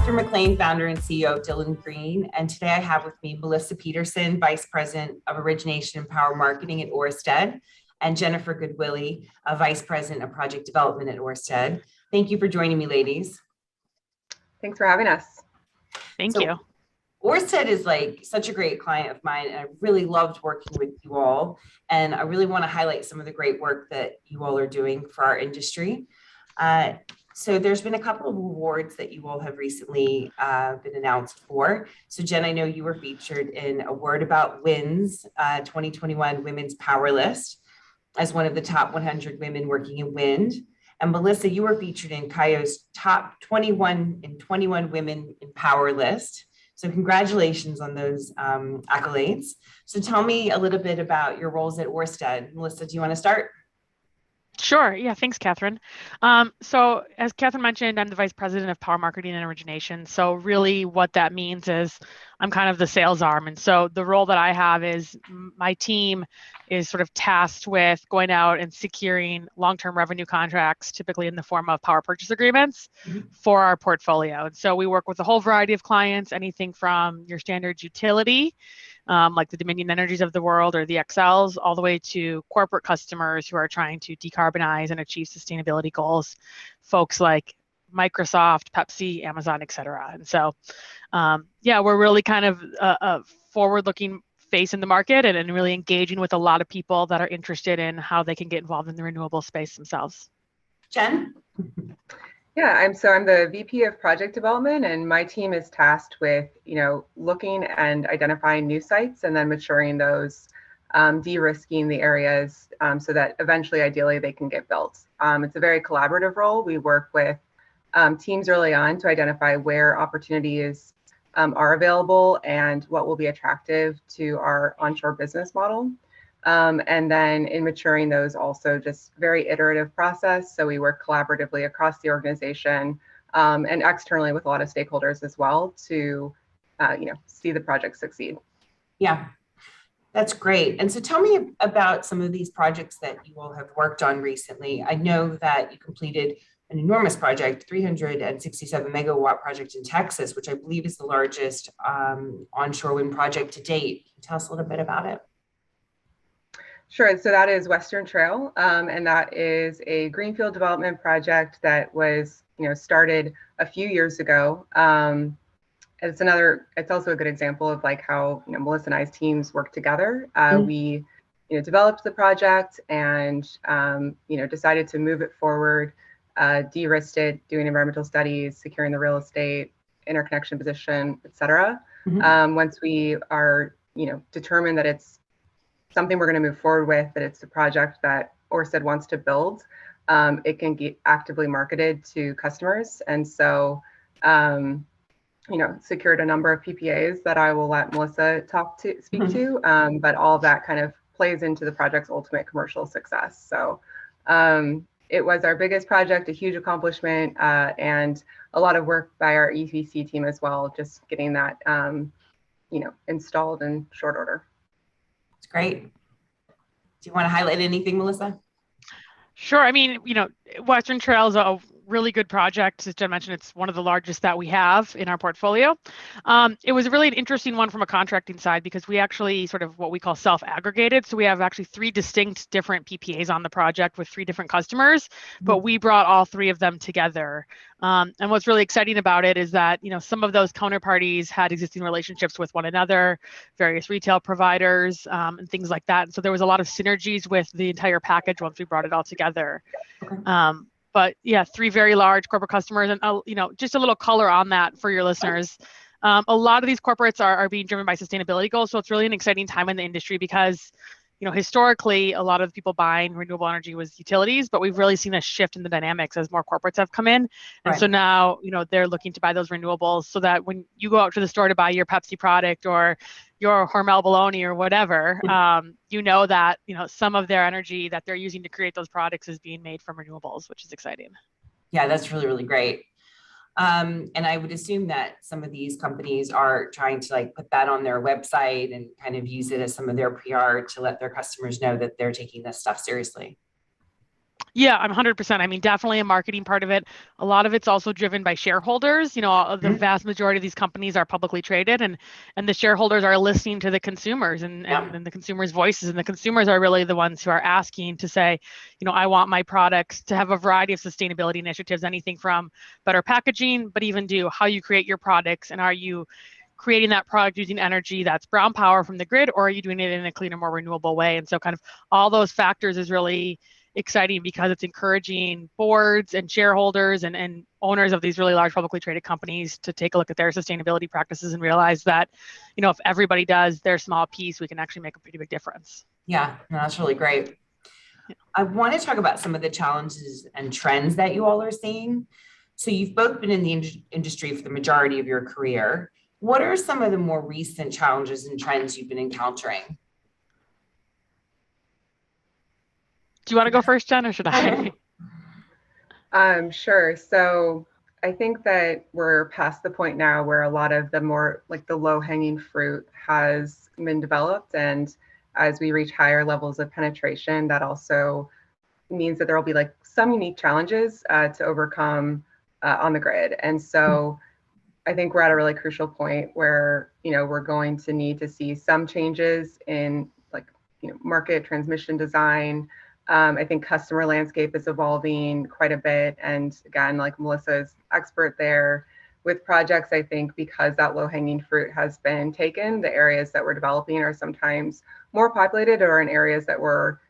Catherine McLean, founder and CEO of Dillon Green, and today I have with me Melissa Peterson, Vice President of Origination and Power Marketing at Orsted, and Jennifer Goodwillie, Vice President of Project Development at Orsted. Thank you for joining me, ladies. Thanks for having us. Thank you. Orsted is like such a great client of mine, and I really loved working with you all. And I really want to highlight some of the great work that you all are doing for our industry. So there's been a couple of awards that you all have recently been announced for. So Jen, I know you were featured in A Word About Wind's 2021 Women's Power List as one of the top 100 women working in wind. And Melissa, you were featured in Kayo's top 21 women in power list. So congratulations on those accolades. So tell me a little bit about your roles at Orsted. Melissa, do you want to start? Sure. Yeah. Thanks, Catherine. So as Catherine mentioned, I'm the Vice President of Power Marketing and Origination. So really what that means is I'm kind of the sales arm. And so the role that I have is my team is sort of tasked with going out and securing long-term revenue contracts, typically in the form of power purchase agreements for our portfolio. And so we work with a whole variety of clients, anything from your standard utility, like the Dominion Energies of the world or the XLs, all the way to corporate customers who are trying to decarbonize and achieve sustainability goals, folks like Microsoft, Pepsi, Amazon, et cetera. And so, yeah, we're really kind of a forward-looking face in the market and really engaging with a lot of people that are interested in how they can get involved in the renewable space themselves. Jen? Yeah, I'm the VP of Project Development, and my team is tasked with, looking and identifying new sites and then maturing those, de-risking the areas so that eventually, ideally, they can get built. It's a very collaborative role. We work with teams early on to identify where opportunities are available and what will be attractive to our onshore business model. And then in maturing those, also just very iterative process. So we work collaboratively across the organization and externally with a lot of stakeholders as well to, see the project succeed. Yeah, that's great. And so tell me about some of these projects that you all have worked on recently. I know that you completed an enormous project, 367 megawatt project in Texas, which I believe is the largest onshore wind project to date. Can you tell us a little bit about it? Sure. So that is Western Trail, and that is a greenfield development project that was, started a few years ago. It's also a good example of like how, Melissa and I's teams work together. We, developed the project and, decided to move it forward, de-risked it, doing environmental studies, securing the real estate, interconnection position, et cetera. Once we are, determined that it's something we're going to move forward with, that it's a project that Orsted wants to build, it can get actively marketed to customers. And so, secured a number of PPAs that I will let Melissa speak to, but all of that kind of plays into the project's ultimate commercial success. So it was our biggest project, a huge accomplishment, and a lot of work by our EPC team as well, just getting that, installed in short order. Great. Do you want to highlight anything, Melissa? Sure. I mean, Western Trail is a really good project. As Jen mentioned, it's one of the largest that we have in our portfolio. It was really an interesting one from a contracting side because we actually sort of what we call self-aggregated. So we have actually 3 distinct different PPAs on the project with 3 different customers, but we brought all 3 of them together. And what's really exciting about it is that, some of those counterparties had existing relationships with one another, various retail providers, and things like that. And so there was a lot of synergies with the entire package once we brought it all together. But yeah, 3 very large corporate customers, and just a little color on that for your listeners. A lot of these corporates are being driven by sustainability goals, so it's really an exciting time in the industry because, historically, a lot of the people buying renewable energy was utilities, but we've really seen a shift in the dynamics as more corporates have come in, and so now, they're looking to buy those renewables so that when you go out to the store to buy your Pepsi product or your Hormel bologna or whatever, that, some of their energy that they're using to create those products is being made from renewables, which is exciting. Yeah, that's really, really great. And I would assume that some of these companies are trying to put that on their website and kind of use it as some of their PR to let their customers know that they're taking this stuff seriously. Yeah, I'm 100%. I mean, definitely a marketing part of it. A lot of it's also driven by shareholders. You know, the vast majority of these companies are publicly traded, and the shareholders are listening to the consumers and the consumers' voices. And the consumers are really the ones who are asking to say, you know, I want my products to have a variety of sustainability initiatives, anything from better packaging, but even do how you create your products, and are you creating that product using energy that's brown power from the grid, or are you doing it in a cleaner, more renewable way? And so kind of all those factors is really exciting because it's encouraging boards and shareholders and owners of these really large publicly traded companies to take a look at their sustainability practices and realize that, you know, if everybody does their small piece, we can actually make a pretty big difference. Yeah, no, that's really great. I want to talk about some of the challenges and trends that you all are seeing. So you've both been in the industry for the majority of your career. What are some of the more recent challenges and trends you've been encountering? Do you want to go first, Jen, or should I? Sure. So I think that we're past the point now where a lot of the more like the low-hanging fruit has been developed. And as we reach higher levels of penetration, that also means that there will be like some unique challenges to overcome on the grid. And so I think we're at a really crucial point where, you know, we're going to need to see some changes in like, you know, market transmission design. I think customer landscape is evolving quite a bit. And again, like Melissa's expert there with projects, I think because that low hanging fruit has been taken, the areas that we're developing are sometimes more populated or in areas that were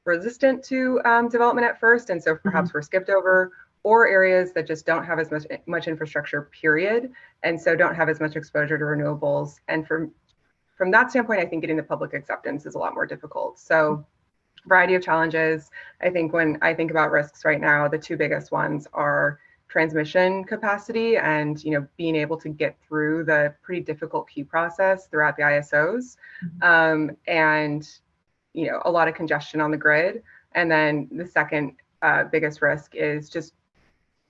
resistant to development at first. And so perhaps we're skipped over, or areas that just don't have as much infrastructure, period. And so don't have as much exposure to renewables. And from that standpoint, I think getting the public acceptance is a lot more difficult. So variety of challenges. I think when I think about risks right now, the two biggest ones are transmission capacity and, you know, being able to get through the pretty difficult queue process throughout the ISOs, and, you know, a lot of congestion on the grid. And then the second biggest risk is just,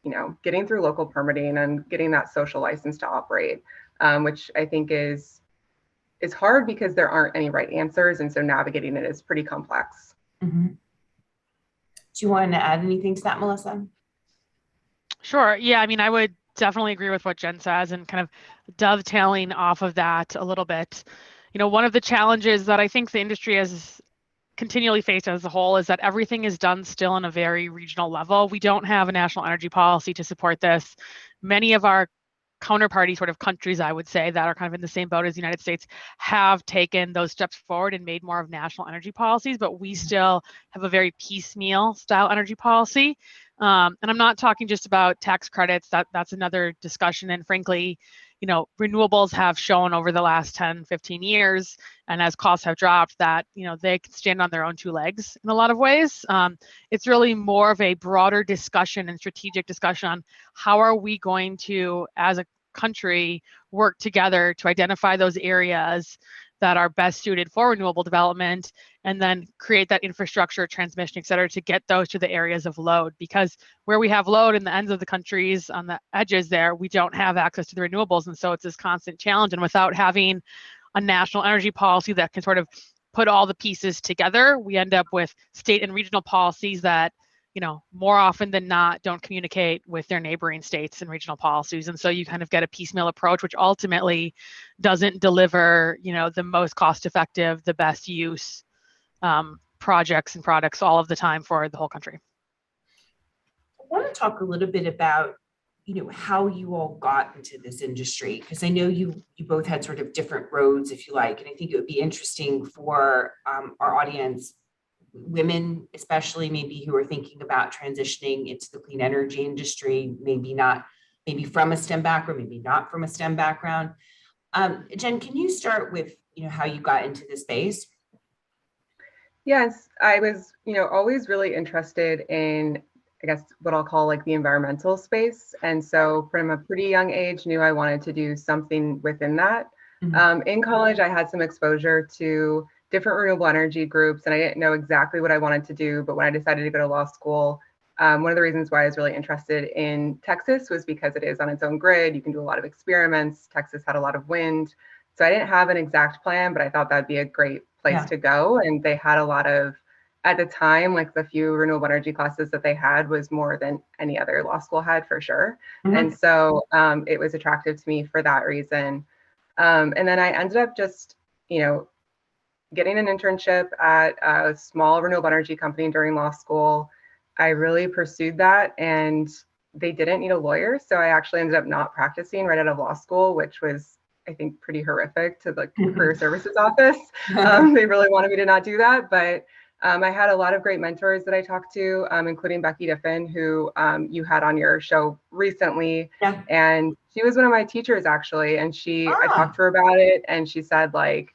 you know, getting through local permitting and getting that social license to operate, which I think is hard because there aren't any right answers. And so navigating it is pretty complex. Mm-hmm. Do you want to add anything to that, Melissa? Sure. Yeah, I mean, I would definitely agree with what Jen says, and kind of dovetailing off of that a little bit. You know, one of the challenges that I think the industry has continually faced as a whole is that everything is done still on a very regional level. We don't have a national energy policy to support this. Many of our counterparty sort of countries, I would say, that are kind of in the same boat as the United States have taken those steps forward and made more of national energy policies, but we still have a very piecemeal style energy policy. And I'm not talking just about tax credits. That's another discussion. And frankly, you know, renewables have shown over the last 10, 15 years, and as costs have dropped, that, you know, they can stand on their own two legs in a lot of ways. It's really more of a broader discussion and strategic discussion on how are we going to, as a country, work together to identify those areas that are best suited for renewable development, and then create that infrastructure, transmission, et cetera, to get those to the areas of load. Because where we have load in the ends of the countries, on the edges there, we don't have access to the renewables. And so it's this constant challenge. And without having a national energy policy that can sort of put all the pieces together, we end up with state and regional policies that, you know, more often than not don't communicate with their neighboring states and regional policies. And so you kind of get a piecemeal approach, which ultimately doesn't deliver, you know, the most cost effective, the best use projects and products all of the time for the whole country. I want to talk a little bit about, you know, how you all got into this industry, because I know you both had sort of different roads, if you like, and I think it would be interesting for our audience, women especially, maybe who are thinking about transitioning into the clean energy industry, maybe from a STEM background, maybe not from a STEM background. Jen, can you start with, you know, how you got into this space? Yes, I was, you know, always really interested in, I guess, what I'll call like the environmental space. And so from a pretty young age, knew I wanted to do something within that. In college, I had some exposure to different renewable energy groups, and I didn't know exactly what I wanted to do. But when I decided to go to law school, one of the reasons why I was really interested in Texas was because it is on its own grid. You can do a lot of experiments. Texas had a lot of wind. So I didn't have an exact plan, but I thought that'd be a great place to go. And they had a lot of at the time, like the few renewable energy classes that they had was more than any other law school had for sure. Mhm. And so it was attractive to me for that reason. And then I ended up just, getting an internship at a small renewable energy company during law school. I really pursued that, and they didn't need a lawyer. So I actually ended up not practicing right out of law school, which was, I think, pretty horrific to the career services office. They really wanted me to not do that. But I had a lot of great mentors that I talked to, including Becky Diffen, who you had on your show recently. Yeah. And she was one of my teachers, actually. And I talked to her about it, and she said, like,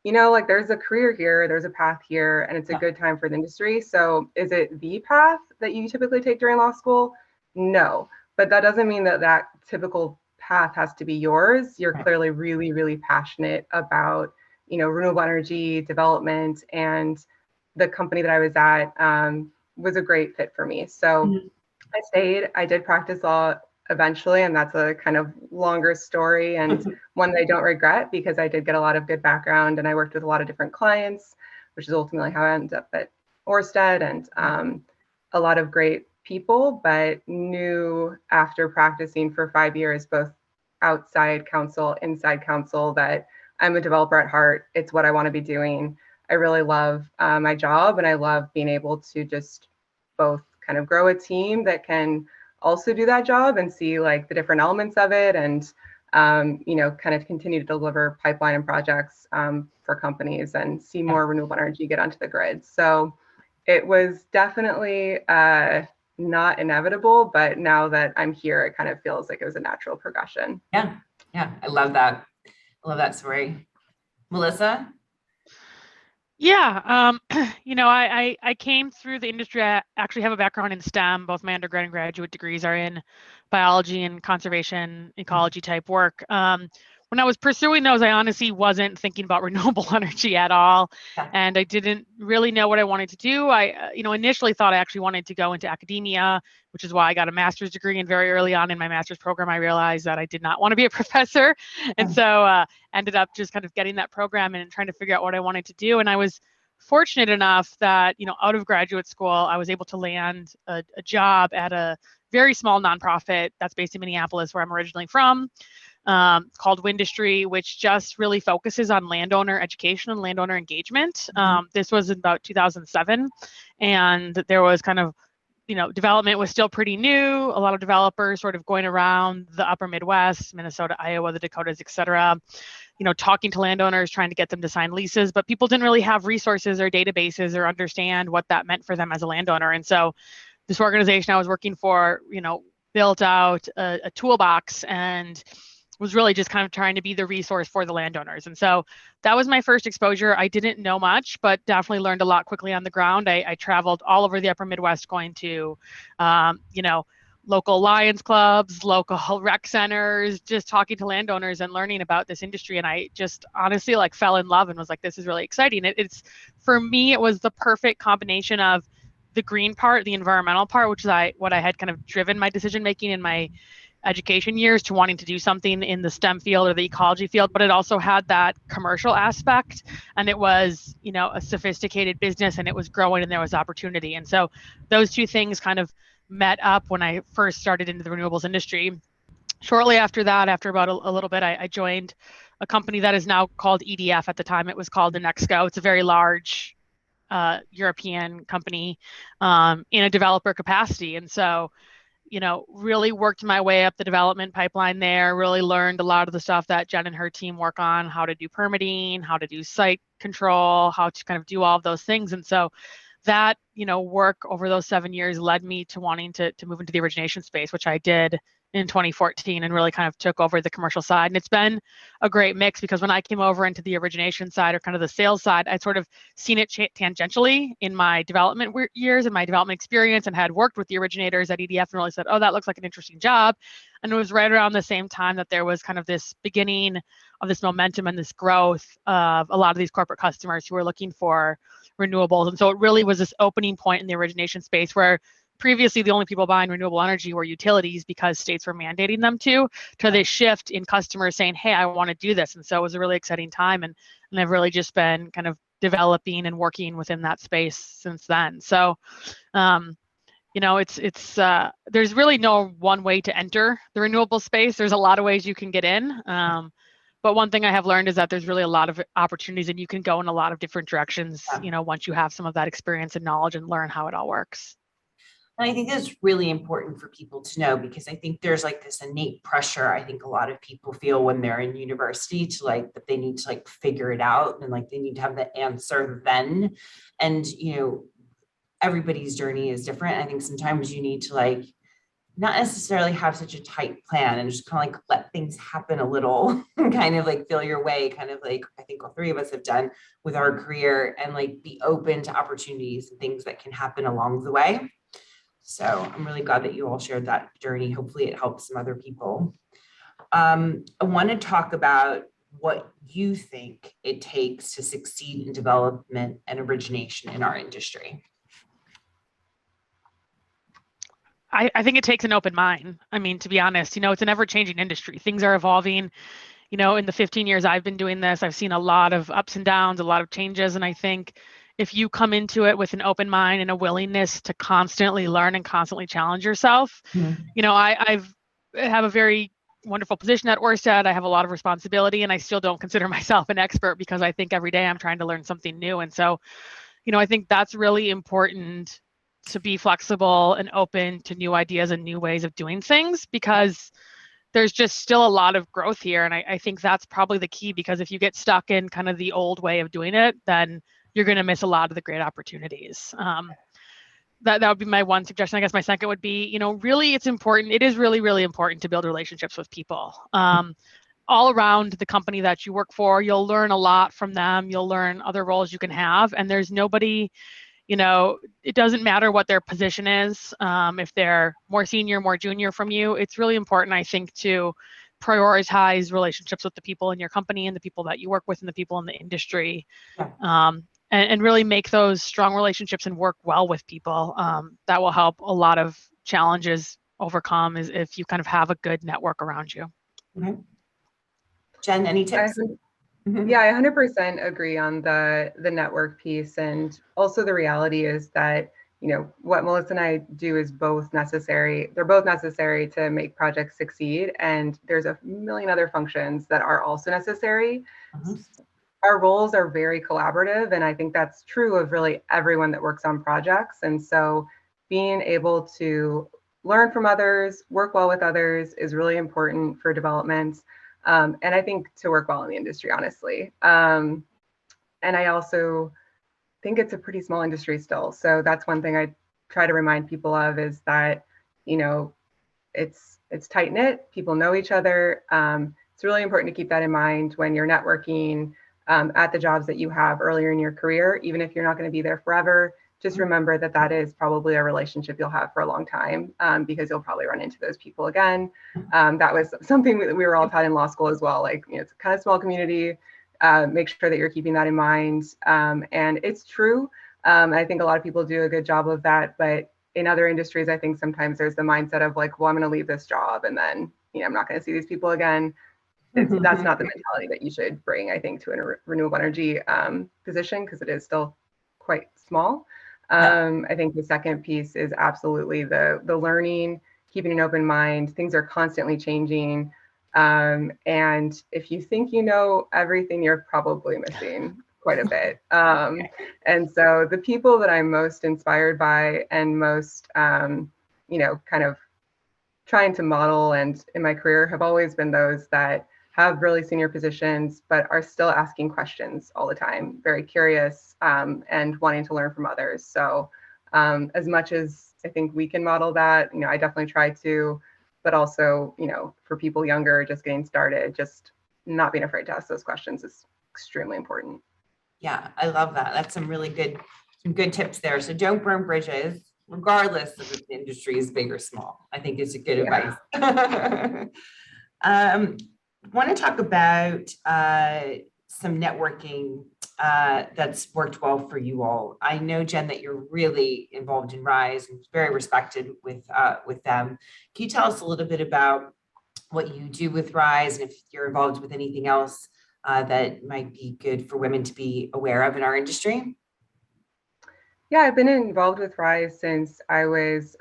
like there's a career here, there's a path here, and it's a good time for the industry. So is it the path that you typically take during law school? No, but that doesn't mean that that typical path has to be yours. You're clearly really, really passionate about, renewable energy development, and the company that I was at was a great fit for me. So I stayed. I did practice law eventually, and that's a kind of longer story and one that I don't regret, because I did get a lot of good background, and I worked with a lot of different clients, which is ultimately how I ended up at Orsted, and a lot of great people, but knew after practicing for 5 years, both outside counsel, inside counsel, that I'm a developer at heart. It's what I want to be doing. I really love my job, and I love being able to just both kind of grow a team that can also do that job and see like the different elements of it, and kind of continue to deliver pipeline and projects for companies and see more renewable energy get onto the grid. So it was definitely not inevitable, but now that I'm here, it kind of feels like it was a natural progression. Yeah, I love that. I love that story. Melissa? Yeah, I came through the industry. I actually have a background in STEM. Both my undergrad and graduate degrees are in biology and conservation, ecology type work. When I was pursuing those, I honestly wasn't thinking about renewable energy at all, and I didn't really know what I wanted to do. I, initially thought I actually wanted to go into academia, which is why I got a master's degree. And very early on in my master's program, I realized that I did not want to be a professor, and so ended up just kind of getting that program and trying to figure out what I wanted to do. And I was fortunate enough that, out of graduate school, I was able to land a job at a very small nonprofit that's based in Minneapolis, where I'm originally from, called Windustry, which just really focuses on landowner education and landowner engagement. This was in about 2007, and there was kind of, development was still pretty new. A lot of developers sort of going around the upper Midwest, Minnesota, Iowa, the Dakotas, et cetera, talking to landowners, trying to get them to sign leases, but people didn't really have resources or databases or understand what that meant for them as a landowner. And so this organization I was working for, built out a toolbox and was really just kind of trying to be the resource for the landowners. And so that was my first exposure. I didn't know much, but definitely learned a lot quickly on the ground. I traveled all over the upper Midwest, going to, local Lions clubs, local rec centers, just talking to landowners and learning about this industry. And I just honestly fell in love and was like, this is really exciting. It's, for me, it was the perfect combination of the green part, the environmental part, which is what I had kind of driven my decision making in my education years to wanting to do something in the STEM field or the ecology field, but it also had that commercial aspect, and it was, a sophisticated business, and it was growing, and there was opportunity. And so those two things kind of met up when I first started into the renewables industry. Shortly after that, after about a little bit, I joined a company that is now called EDF. At the time, it was called Inexco. It's a very large European company in a developer capacity. And so, really worked my way up the development pipeline there, really learned a lot of the stuff that Jen and her team work on, how to do permitting, how to do site control, how to kind of do all of those things. And so that, work over those 7 years led me to wanting to move into the origination space, which I did in 2014, and really kind of took over the commercial side. And it's been a great mix, because when I came over into the origination side, or kind of the sales side, I'd sort of seen it tangentially in my development years and my development experience, and had worked with the originators at EDF and really said, oh, that looks like an interesting job. And it was right around the same time that there was kind of this beginning of this momentum and this growth of a lot of these corporate customers who were looking for renewables. And so it really was this opening point in the origination space, where previously the only people buying renewable energy were utilities, because states were mandating them to this shift in customers saying, hey, I want to do this. And so it was a really exciting time. And I've really just been kind of developing and working within that space since then. So, it's there's really no one way to enter the renewable space. There's a lot of ways you can get in. But one thing I have learned is that there's really a lot of opportunities, and you can go in a lot of different directions, once you have some of that experience and knowledge and learn how it all works. And I think that's really important for people to know, because I think there's like this innate pressure I think a lot of people feel when they're in university to like that they need to like figure it out, and like they need to have the answer then. And everybody's journey is different. I think sometimes you need to like not necessarily have such a tight plan and just kind of like let things happen a little and kind of like feel your way, kind of like I think all three of us have done with our career, and like be open to opportunities and things that can happen along the way. So I'm really glad that you all shared that journey. Hopefully it helps some other people. I want to talk about what you think it takes to succeed in development and origination in our industry. I think it takes an open mind. I mean, to be honest, it's an ever-changing industry. Things are evolving. In the 15 years I've been doing this, I've seen a lot of ups and downs, a lot of changes. And I think if you come into it with an open mind and a willingness to constantly learn and constantly challenge yourself, I have a very wonderful position at Orsted. I have a lot of responsibility, and I still don't consider myself an expert because I think every day I'm trying to learn something new. And so, I think that's really important, to be flexible and open to new ideas and new ways of doing things, because there's just still a lot of growth here. And I think that's probably the key, because if you get stuck in kind of the old way of doing it, then you're going to miss a lot of the great opportunities. That would be my one suggestion. I guess my second would be, really it's important. It is really, really important to build relationships with people. All around the company that you work for, you'll learn a lot from them. You'll learn other roles you can have. And there's nobody, it doesn't matter what their position is. If they're more senior, more junior from you, it's really important, I think, to prioritize relationships with the people in your company and the people that you work with and the people in the industry. And really make those strong relationships and work well with people. That will help a lot of challenges overcome, is if you kind of have a good network around you. Mm-hmm. Jen, any tips? Yeah, I 100% agree on the network piece. And also the reality is that, what Melissa and I do is both necessary. They're both necessary to make projects succeed. And there's a million other functions that are also necessary. Our roles are very collaborative, and I think that's true of really everyone that works on projects. And so being able to learn from others, work well with others is really important for development. And I think to work well in the industry, honestly. And I also think it's a pretty small industry still. So that's one thing I try to remind people of, is that, it's tight knit, people know each other. It's really important to keep that in mind when you're networking at the jobs that you have earlier in your career. Even if you're not going to be there forever, just remember that that is probably a relationship you'll have for a long time, because you'll probably run into those people again. That was something that we were all taught in law school as well. Like, it's a kind of small community. Make sure that you're keeping that in mind. And it's true. I think a lot of people do a good job of that. But in other industries, I think sometimes there's the mindset of like, well, I'm going to leave this job and then, I'm not going to see these people again. That's not the mentality that you should bring, I think, to a renewable energy position, because it is still quite small. I think the second piece is absolutely the learning, keeping an open mind. Things are constantly changing. And if you think you know everything, you're probably missing quite a bit. And so the people that I'm most inspired by and most, kind of trying to model and in my career have always been those that have really senior positions, but are still asking questions all the time, very curious, and wanting to learn from others. So as much as I think we can model that, I definitely try to, but also, for people younger, just getting started, just not being afraid to ask those questions is extremely important. Yeah, I love that. That's some good tips there. So don't burn bridges, regardless of if the industry is big or small. I think it's a good advice. Want to talk about some networking that's worked well for you all. I know, Jen, that you're really involved in RISE and very respected with them. Can you tell us a little bit about what you do with RISE, and if you're involved with anything else that might be good for women to be aware of in our industry? Yeah, I've been involved with RISE since I was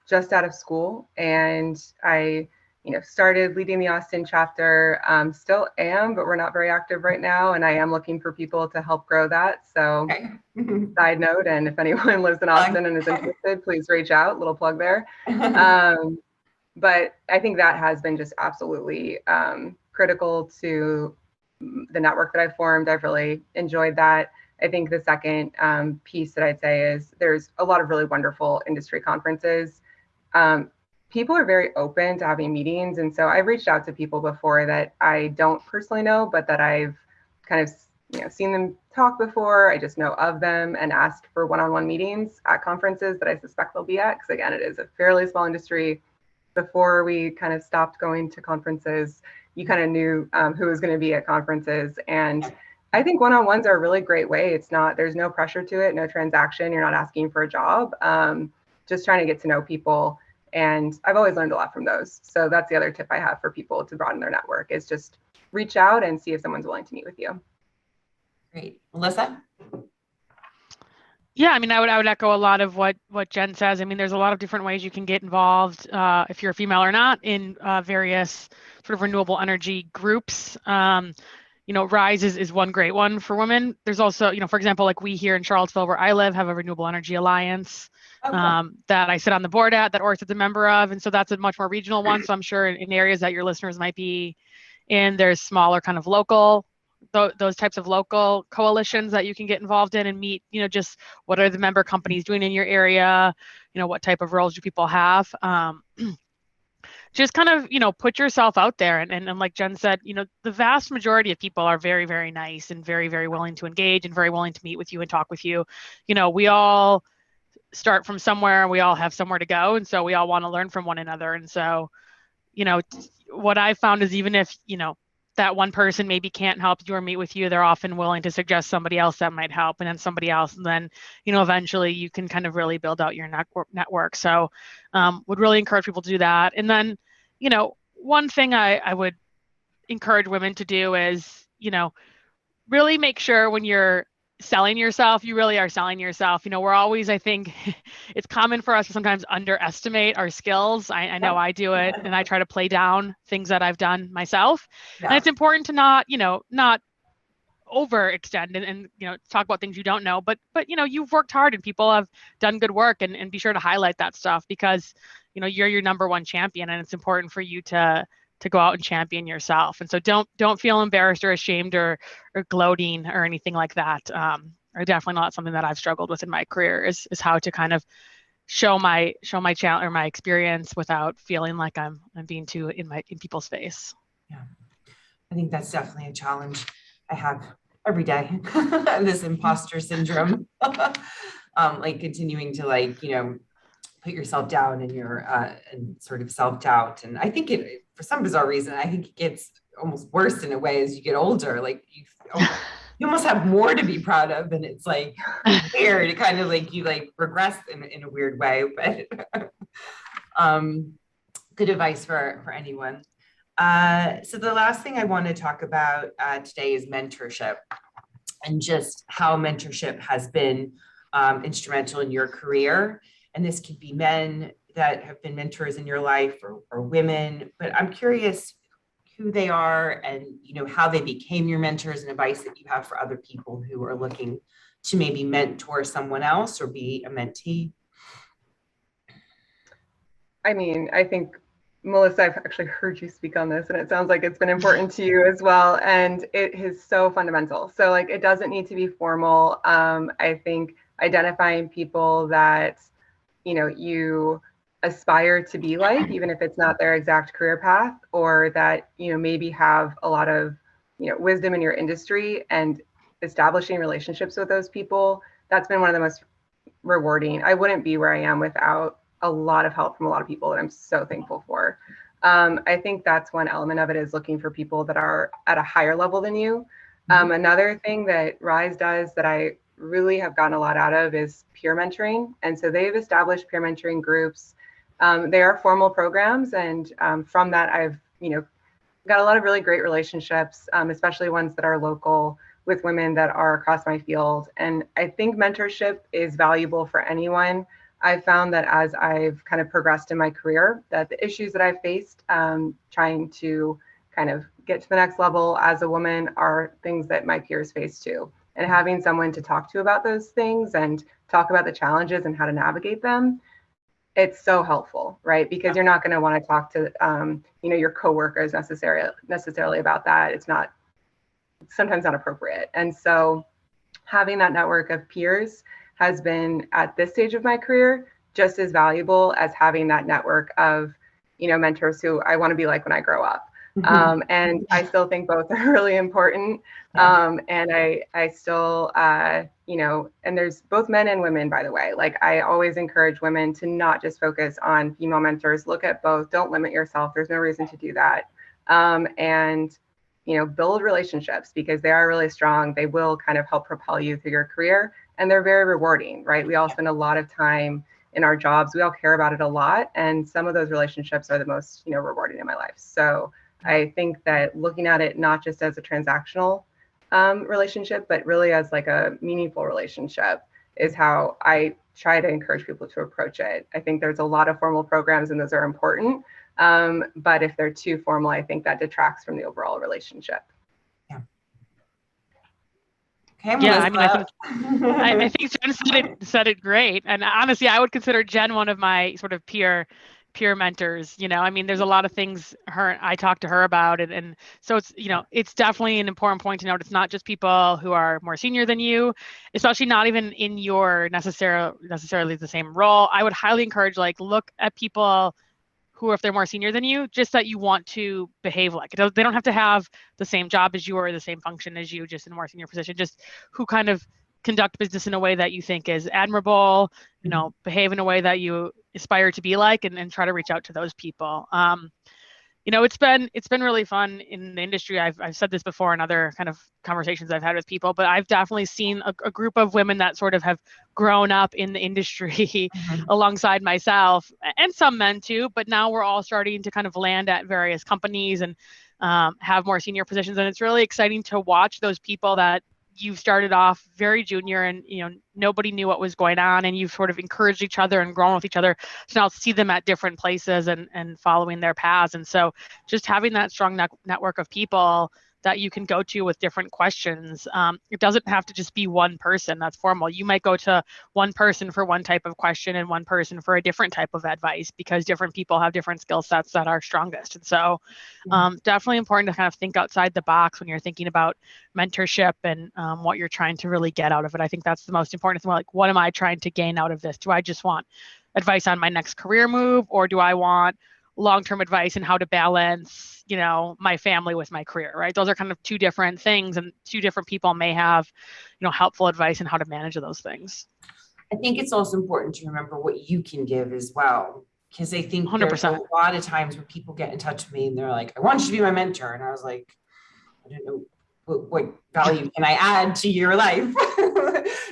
just out of school, and I, started leading the Austin chapter. Still am, but we're not very active right now, and I am looking for people to help grow that. So, Okay. side note, and if anyone lives in Austin and is interested, please reach out. Little plug there. But I think that has been just absolutely critical to the network that I've formed. I've really enjoyed that. I think the second piece that I'd say is there's a lot of really wonderful industry conferences. People are very open to having meetings. And so I've reached out to people before that I don't personally know, but that I've kind of seen them talk before. I just know of them and asked for one-on-one meetings at conferences that I suspect they'll be at. Because again, it is a fairly small industry. Before we kind of stopped going to conferences, you kind of knew who was going to be at conferences. And I think one-on-ones are a really great way. There's no pressure to it, no transaction. You're not asking for a job, just trying to get to know people. And I've always learned a lot from those. So that's the other tip I have for people to broaden their network is just reach out and see if someone's willing to meet with you. Great. Melissa? Yeah, I mean, I would echo a lot of what Jen says. I mean, there's a lot of different ways you can get involved if you're a female or not in various sort of renewable energy groups. RISE is one great one for women. There's also, for example, like we here in Charlottesville, where I live, have a Renewable Energy Alliance that I sit on the board at, that Orsted's a member of. And so that's a much more regional one. So I'm sure in areas that your listeners might be in, there's smaller kind of local, those types of local coalitions that you can get involved in and meet, just what are the member companies doing in your area? What type of roles do people have? Just kind of, put yourself out there. And like Jen said, the vast majority of people are very, very nice and very, very willing to engage and very willing to meet with you and talk with you. We all start from somewhere and we all have somewhere to go. And so we all want to learn from one another. And so, what I found is even if, that one person maybe can't help you or meet with you, they're often willing to suggest somebody else that might help, and then somebody else, and then eventually you can kind of really build out your network. So would really encourage people to do that. And then one thing I would encourage women to do is really make sure when you're selling yourself, you really are selling yourself. We're always, I think it's common for us to sometimes underestimate our skills. I know I do it, and I try to play down things that I've done myself. Yeah. And it's important to not overextend and talk about things you don't know, but you've worked hard and people have done good work, and be sure to highlight that stuff because you're your number one champion, and it's important for you to go out and champion yourself. And so don't feel embarrassed or ashamed or gloating or anything like that. Or definitely not something that I've struggled with in my career is how to kind of show my channel or my experience without feeling like I'm being too in people's face. Yeah, I think that's definitely a challenge I have every day. This imposter syndrome, like continuing to put yourself down in your and sort of self-doubt. And I think for some bizarre reason, I think it gets almost worse in a way as you get older. Like you almost have more to be proud of, and it's like weird. It kind of like you regress in a weird way. But good advice for anyone. So the last thing I want to talk about today is mentorship, and just how mentorship has been instrumental in your career. And this could be men that have been mentors in your life or women, but I'm curious who they are and, how they became your mentors, and advice that you have for other people who are looking to maybe mentor someone else or be a mentee. I mean, I think, Melissa, I've actually heard you speak on this, and it sounds like it's been important to you as well. And it is so fundamental. So it doesn't need to be formal. I think identifying people that you aspire to be like, even if it's not their exact career path, or that, maybe have a lot of, wisdom in your industry, and establishing relationships with those people. That's been one of the most rewarding. I wouldn't be where I am without a lot of help from a lot of people that I'm so thankful for. I think that's one element of it, is looking for people that are at a higher level than you. Another thing that RISE does that I really have gotten a lot out of is peer mentoring. And so they've established peer mentoring groups. They are formal programs. And from that, I've, got a lot of really great relationships, especially ones that are local with women that are across my field. And I think mentorship is valuable for anyone. I've found that as I've kind of progressed in my career, that the issues that I've faced trying to kind of get to the next level as a woman are things that my peers face too. And having someone to talk to about those things and talk about the challenges and how to navigate them, it's so helpful, right? Because you're not going to want to talk to, your coworkers necessarily about that. It's sometimes not appropriate. And so having that network of peers has been, at this stage of my career, just as valuable as having that network of, mentors who I want to be like when I grow up. And I still think both are really important. And I still, and there's both men and women, by the way. Like, I always encourage women to not just focus on female mentors, look at both, don't limit yourself. There's no reason to do that. And, build relationships, because they are really strong. They will kind of help propel you through your career, and they're very rewarding, right? We all spend a lot of time in our jobs. We all care about it a lot. And some of those relationships are the most, rewarding in my life. So I think that looking at it not just as a transactional relationship, but really as like a meaningful relationship is how I try to encourage people to approach it. I think there's a lot of formal programs, and those are important. But if they're too formal, I think that detracts from the overall relationship. Yeah. Okay, yeah, Melissa. I think Jen said it great. And honestly, I would consider Jen one of my sort of peer mentors. There's a lot of things I talk to her about, and so it's definitely an important point to note. It's not just people who are more senior than you, especially not even in your necessarily the same role. I would highly encourage, look at people who, if they're more senior than you, just that you want to behave like. They don't have to have the same job as you or the same function as you, just in a more senior position, just who kind of conduct business in a way that you think is admirable, behave in a way that you aspire to be like, and try to reach out to those people. It's been really fun in the industry. I've said this before in other kind of conversations I've had with people, but I've definitely seen a group of women that sort of have grown up in the industry alongside myself, and some men too, but now we're all starting to kind of land at various companies and have more senior positions. And it's really exciting to watch those people that you started off very junior, and nobody knew what was going on, and you've sort of encouraged each other and grown with each other to now see them at different places and following their paths. And so just having that strong network of people that you can go to with different questions. It doesn't have to just be one person that's formal. You might go to one person for one type of question and one person for a different type of advice, because different people have different skill sets that are strongest. And so definitely important to kind of think outside the box when you're thinking about mentorship and what you're trying to really get out of it. I think that's the most important thing. Like, what am I trying to gain out of this? Do I just want advice on my next career move, or do I want long-term advice and how to balance, my family with my career, right? Those are kind of two different things, and two different people may have, helpful advice on how to manage those things. I think it's also important to remember what you can give as well, because I think 100%. there's a lot of times where people get in touch with me and they're like, I want you to be my mentor. And I was like, I don't know what value can I add to your life?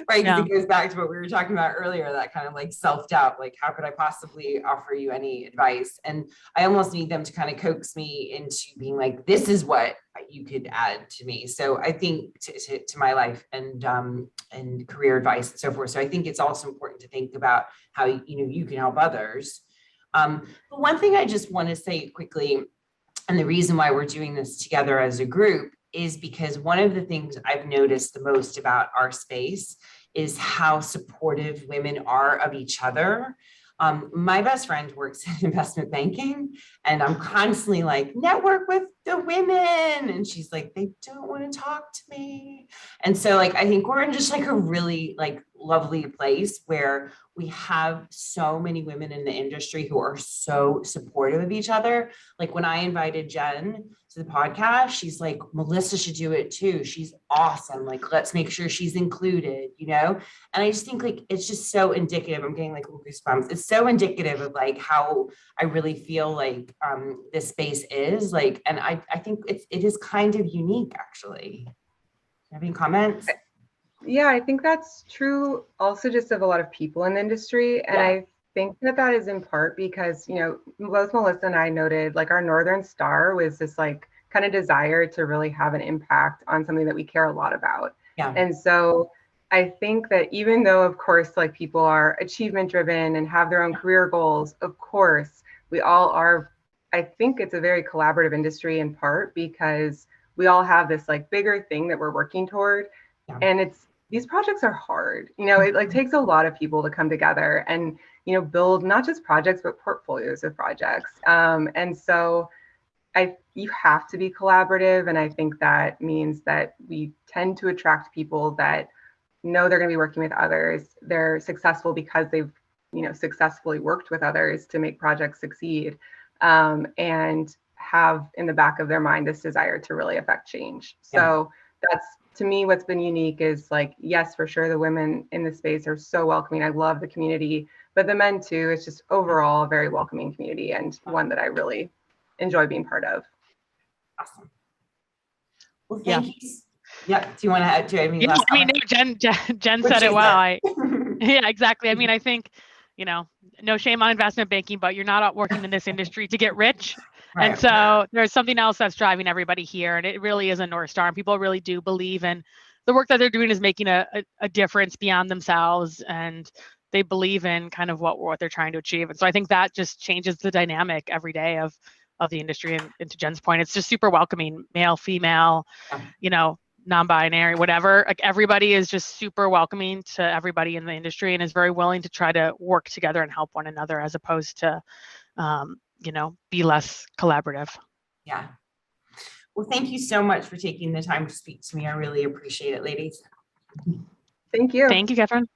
Right? Because it goes back to what we were talking about earlier, that kind of like self-doubt, like, how could I possibly offer you any advice? And I almost need them to kind of coax me into being like, this is what you could add to me. So I think to my life and career advice and so forth. So I think it's also important to think about how, you can help others. But one thing I just want to say quickly, and the reason why we're doing this together as a group, is because one of the things I've noticed the most about our space is how supportive women are of each other. My best friend works in investment banking, and I'm constantly like, network with the women. And she's like, they don't want to talk to me. And so I think we're in just like a really lovely place where we have so many women in the industry who are so supportive of each other. Like, when I invited Jen to the podcast, she's like, Melissa should do it too. She's awesome. Like, let's make sure she's included, And I just think it's just so indicative. I'm getting goosebumps. It's so indicative of how I really feel this space is and I think it is kind of unique, actually. Have any comments? Yeah, I think that's true also just of a lot of people in the industry. And I think that is in part because, both Melissa and I noted our Northern Star was this kind of desire to really have an impact on something that we care a lot about. Yeah. And so I think that even though, of course, like people are achievement driven and have their own career goals, of course, we all are. I think it's a very collaborative industry in part because we all have this like bigger thing that we're working toward. Yeah. And these projects are hard. You know, it like takes a lot of people to come together and, you know, build not just projects, but portfolios of projects. And so you have to be collaborative. And I think that means that we tend to attract people that know they're going to be working with others. They're successful because they've, you know, successfully worked with others to make projects succeed, and have in the back of their mind this desire to really affect change. So that's, to me, what's been unique is like, yes, for sure, the women in the space are so welcoming. I love the community, but the men too. It's just overall a very welcoming community and one that I really enjoy being part of. Awesome. Well, thank you. Yep. Do you want to add to any last I mean, no, Jen said it well. Yeah, exactly. I mean, I think, you know, no shame on investment banking, but you're not out working in this industry to get rich. Right. And so there's something else that's driving everybody here. And it really is a North Star. And people really do believe in the work that they're doing is making a difference beyond themselves. And they believe in kind of what they're trying to achieve. And so I think that just changes the dynamic every day of the industry. And to Jen's point, it's just super welcoming, male, female, you know, non-binary, whatever. Like everybody is just super welcoming to everybody in the industry and is very willing to try to work together and help one another as opposed to, you know, be less collaborative. Yeah. Well, thank you so much for taking the time to speak to me. I really appreciate it, ladies. Thank you. Thank you, Catherine.